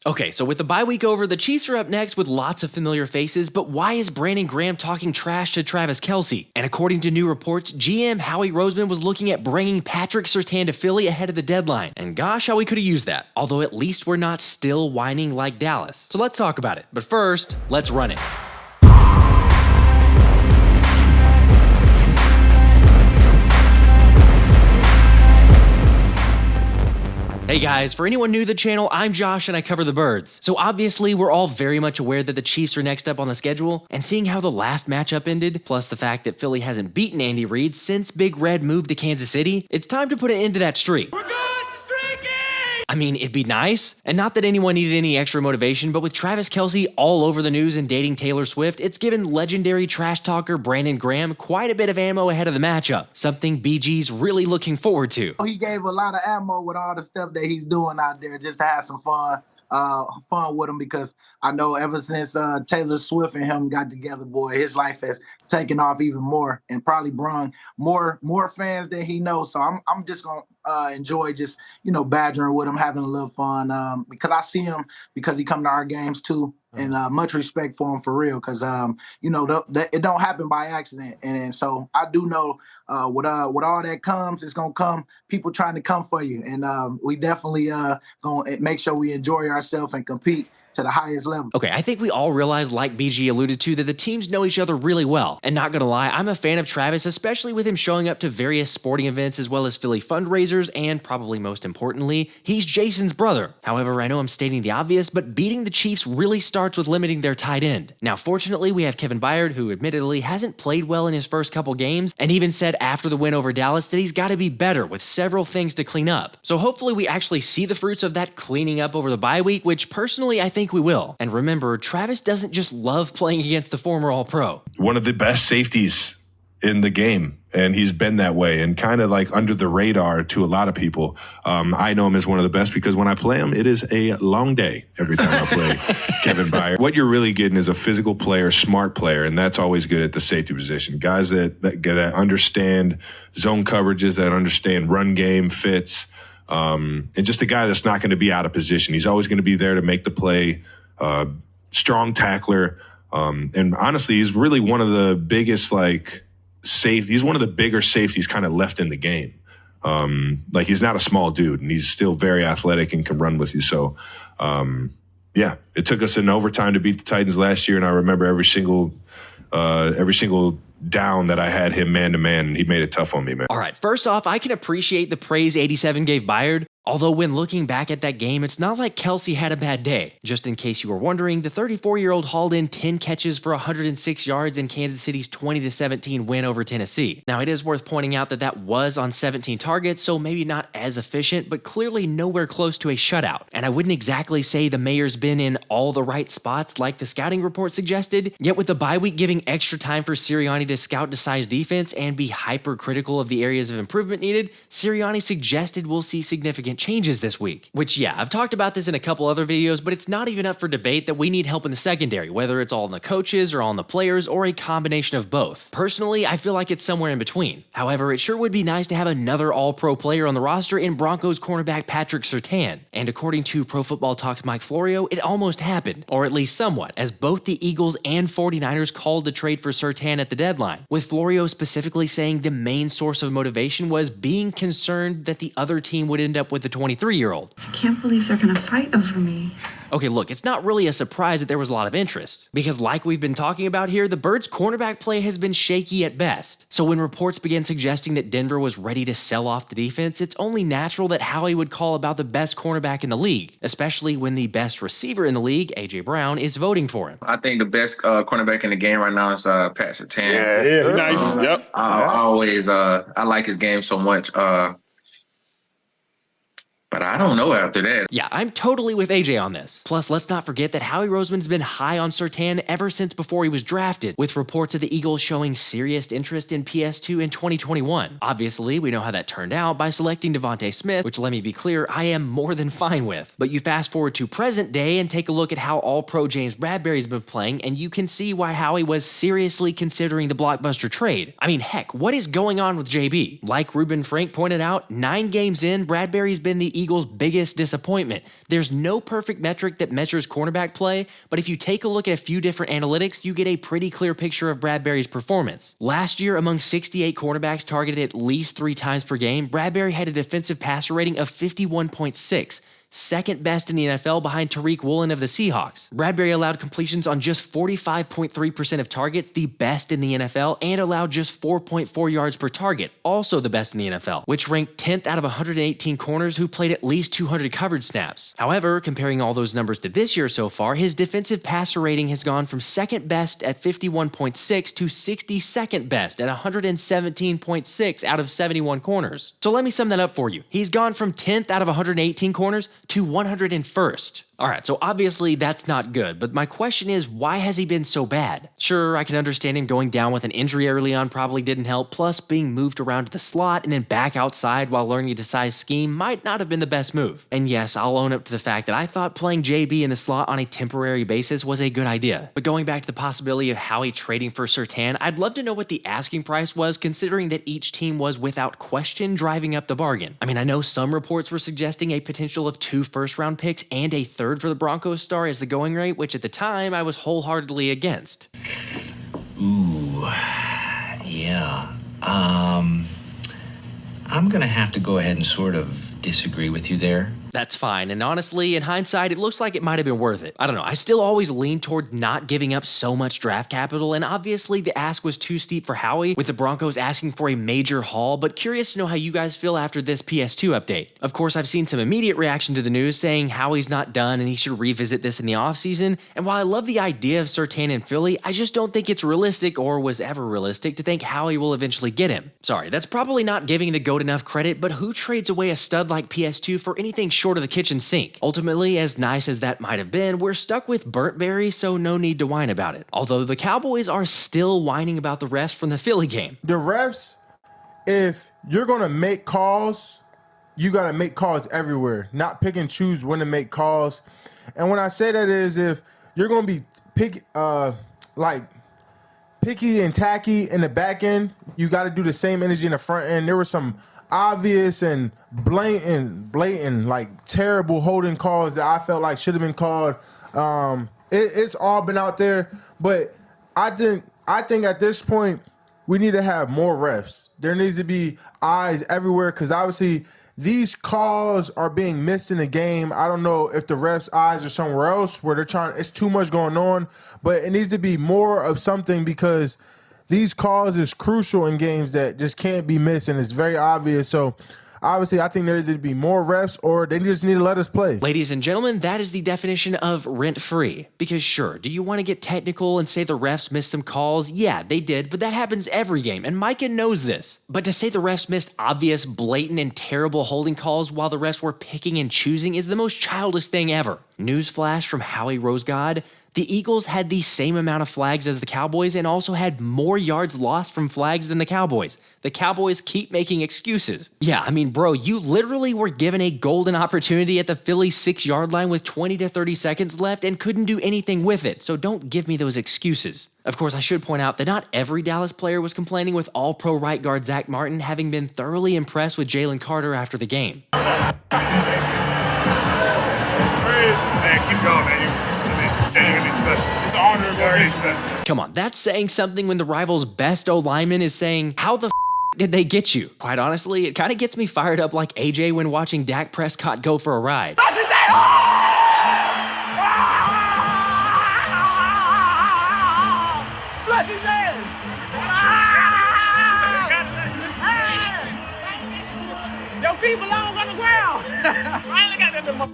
Okay, so with the bye week over, the Chiefs are up next with lots of familiar faces, but why is Brandon Graham talking trash to Travis Kelce? And according to new reports, GM Howie Roseman was looking at bringing Patrick Surtain to Philly ahead of the deadline. And gosh, how we could have used that. Although at least we're not still whining like Dallas. So let's talk about it. But first, let's run it. Hey guys, for anyone new to the channel, I'm Josh and I cover the Birds. So obviously, we're all very much aware that the Chiefs are next up on the schedule, and seeing how the last matchup ended, plus the fact that Philly hasn't beaten Andy Reid since Big Red moved to Kansas City, it's time to put an end to that streak. We're good streaking! I mean, it'd be nice, and not that anyone needed any extra motivation, but with Travis Kelce all over the news and dating Taylor Swift, it's given legendary trash talker Brandon Graham quite a bit of ammo ahead of the matchup, something BG's really looking forward to. He gave a lot of ammo with all the stuff that he's doing out there just to have some fun with him, because I know ever since Taylor Swift and him got together, boy, his life has taken off even more and probably brought more fans than he knows. So I'm just gonna enjoy just badgering with him, having a little fun because I see him because he come to our games too, and much respect for him for real, because it don't happen by accident, and so I do know with all that comes, it's gonna come people trying to come for you, and we definitely gonna make sure we enjoy ourselves and compete to the highest level. Okay, I think we all realize, like BG alluded to, that the teams know each other really well. And not gonna lie, I'm a fan of Travis, especially with him showing up to various sporting events as well as Philly fundraisers, and probably most importantly, he's Jason's brother. However, I know I'm stating the obvious, but beating the Chiefs really starts with limiting their tight end. Now, fortunately, we have Kevin Byard, who admittedly hasn't played well in his first couple games, and even said after the win over Dallas that he's gotta be better with several things to clean up. So hopefully we actually see the fruits of that cleaning up over the bye week, which personally I think we will. And remember, Travis doesn't just love playing against the former All-Pro. One of the best safeties in the game, and he's been that way and kind of like under the radar to a lot of people. I know him as one of the best because when I play him, it is a long day every time I play Kevin Byard. What you're really getting is a physical player, smart player, and that's always good at the safety position. Guys that understand zone coverages, that understand run game fits, and just a guy that's not going to be out of position. He's always going to be there to make the play. Strong tackler, and honestly, he's really one of the biggest he's one of the bigger safeties kind of left in the game. He's not a small dude, and he's still very athletic and can run with you. So, yeah, it took us in overtime to beat the Titans last year, and I remember every single down that I had him man to man, and he made it tough on me, man. All right, first off, I can appreciate the praise 87 gave Byard. Although when looking back at that game, it's not like Kelce had a bad day. Just in case you were wondering, the 34-year-old hauled in 10 catches for 106 yards in Kansas City's 20-17 win over Tennessee. Now, it is worth pointing out that that was on 17 targets, so maybe not as efficient, but clearly nowhere close to a shutout. And I wouldn't exactly say the mayor's been in all the right spots like the scouting report suggested, yet with the bye week giving extra time for Sirianni to scout Desai's defense and be hypercritical of the areas of improvement needed, Sirianni suggested we'll see significant changes this week. Which, yeah, I've talked about this in a couple other videos, but it's not even up for debate that we need help in the secondary, whether it's all on the coaches or on the players or a combination of both. Personally, I feel like it's somewhere in between. However, it sure would be nice to have another all-pro player on the roster in Broncos cornerback Patrick Surtain. And according to Pro Football Talk's Mike Florio, it almost happened, or at least somewhat, as both the Eagles and 49ers called to trade for Surtain at the deadline, with Florio specifically saying the main source of motivation was being concerned that the other team would end up with the 23-year-old. I can't believe they're gonna fight over me. Okay, look, it's not really a surprise that there was a lot of interest, because like we've been talking about here, the Birds' cornerback play has been shaky at best. So when reports began suggesting that Denver was ready to sell off the defense, it's only natural that Howie would call about the best cornerback in the league, especially when the best receiver in the league, A.J. Brown, is voting for him. I think the best cornerback in the game right now is Pat Surtain. Yeah, nice. Yep. I like his game so much. But I don't know after that. Yeah, I'm totally with AJ on this. Plus, let's not forget that Howie Roseman's been high on Surtain ever since before he was drafted, with reports of the Eagles showing serious interest in PS2 in 2021. Obviously, we know how that turned out by selecting Devontae Smith, which, let me be clear, I am more than fine with. But you fast forward to present day and take a look at how All-Pro James Bradberry's been playing, and you can see why Howie was seriously considering the blockbuster trade. I mean, heck, what is going on with JB? Like Ruben Frank pointed out, 9 games in, Bradberry's been the Eagles' biggest disappointment. There's no perfect metric that measures cornerback play, but if you take a look at a few different analytics, you get a pretty clear picture of Bradberry's performance. Last year, among 68 cornerbacks targeted at least 3 times per game, Bradberry had a defensive passer rating of 51.6. Second best in the NFL behind Tariq Woolen of the Seahawks. Bradberry allowed completions on just 45.3% of targets, the best in the NFL, and allowed just 4.4 yards per target, also the best in the NFL, which ranked 10th out of 118 corners who played at least 200 coverage snaps. However, comparing all those numbers to this year so far, his defensive passer rating has gone from second best at 51.6 to 62nd best at 117.6 out of 71 corners. So let me sum that up for you. He's gone from 10th out of 118 corners to 101st. Alright, so obviously that's not good, but my question is, why has he been so bad? Sure, I can understand him going down with an injury early on probably didn't help, plus being moved around to the slot and then back outside while learning a Desai's scheme might not have been the best move. And yes, I'll own up to the fact that I thought playing JB in the slot on a temporary basis was a good idea. But going back to the possibility of Howie trading for Surtain, I'd love to know what the asking price was considering that each team was without question driving up the bargain. I mean, I know some reports were suggesting a potential of 2 first-round picks and a third for the Broncos star as the going rate, which at the time I was wholeheartedly against. Ooh, yeah. I'm gonna have to go ahead and sort of disagree with you there. That's fine, and honestly, in hindsight, it looks like it might have been worth it. I don't know, I still always lean toward not giving up so much draft capital, and obviously the ask was too steep for Howie, with the Broncos asking for a major haul, but curious to know how you guys feel after this PS2 update. Of course, I've seen some immediate reaction to the news saying Howie's not done and he should revisit this in the offseason, and while I love the idea of Surtain in Philly, I just don't think it's realistic, or was ever realistic, to think Howie will eventually get him. Sorry, that's probably not giving the GOAT enough credit, but who trades away a stud like PS2 for anything short of the kitchen sink? Ultimately, as nice as that might have been, we're stuck with Burntberry, so no need to whine about it. Although the Cowboys are still whining about the refs from the Philly game. The refs, if you're going to make calls, you got to make calls everywhere, not pick and choose when to make calls. And when I say that is if you're going to be picky and tacky in the back end, you got to do the same energy in the front end. There was some obvious and blatant, like terrible holding calls that I felt like should have been called. It's all been out there, but I think at this point we need to have more refs. There needs to be eyes everywhere because obviously these calls are being missed in the game. I don't know if the refs' eyes are somewhere else where they're trying. It's too much going on, but it needs to be more of something because these calls is crucial in games that just can't be missed, and it's very obvious. So, obviously, I think there needs to be more refs, or they just need to let us play. Ladies and gentlemen, that is the definition of rent-free. Because sure, do you want to get technical and say the refs missed some calls? Yeah, they did, but that happens every game, and Micah knows this. But to say the refs missed obvious, blatant, and terrible holding calls while the refs were picking and choosing is the most childish thing ever. Newsflash from Howie Rosegod: the Eagles had the same amount of flags as the Cowboys and also had more yards lost from flags than the Cowboys. The Cowboys keep making excuses. Yeah, I mean, bro, you literally were given a golden opportunity at the Philly 6-yard line with 20 to 30 seconds left and couldn't do anything with it, so don't give me those excuses. Of course, I should point out that not every Dallas player was complaining, with All-Pro right guard Zach Martin having been thoroughly impressed with Jalen Carter after the game. Keep going, man. It's honorable. Come on, that's saying something when the rival's best O-lineman is saying, how the did they get you? Quite honestly, it kind of gets me fired up like AJ when watching Dak Prescott go for a ride. Bless his ass! Your feet belong on the ground. Finally got that little.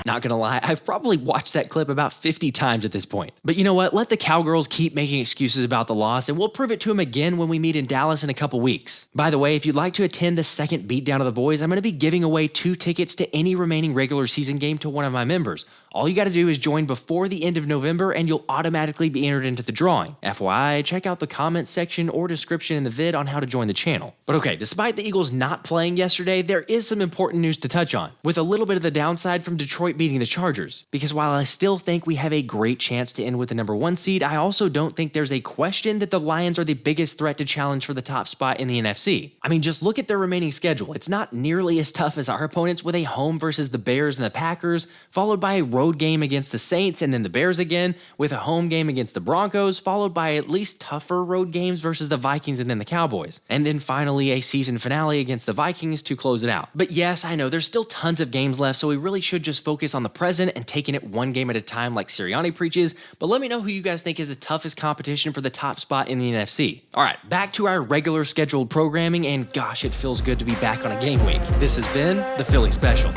Not gonna lie, I've probably watched that clip about 50 times at this point. But you know what? Let the Cowgirls keep making excuses about the loss, and we'll prove it to them again when we meet in Dallas in a couple weeks. By the way, if you'd like to attend the second beatdown of the boys, I'm gonna be giving away 2 tickets to any remaining regular season game to one of my members. All you gotta do is join before the end of November and you'll automatically be entered into the drawing. FYI, check out the comments section or description in the vid on how to join the channel. But okay, despite the Eagles not playing yesterday, there is some important news to touch on, with a little bit of the downside from Detroit beating the Chargers. Because while I still think we have a great chance to end with the number 1 seed, I also don't think there's a question that the Lions are the biggest threat to challenge for the top spot in the NFC. I mean, just look at their remaining schedule. It's not nearly as tough as our opponents, with a home versus the Bears and the Packers, followed by a road game against the Saints and then the Bears again, with a home game against the Broncos, followed by at least tougher road games versus the Vikings and then the Cowboys. And then finally a season finale against the Vikings to close it out. But yes, I know there's still tons of games left, so we really should just focus on the present and taking it one game at a time like Sirianni preaches, but let me know who you guys think is the toughest competition for the top spot in the NFC. Alright, back to our regular scheduled programming, and gosh, it feels good to be back on a game week. This has been the Philly Special.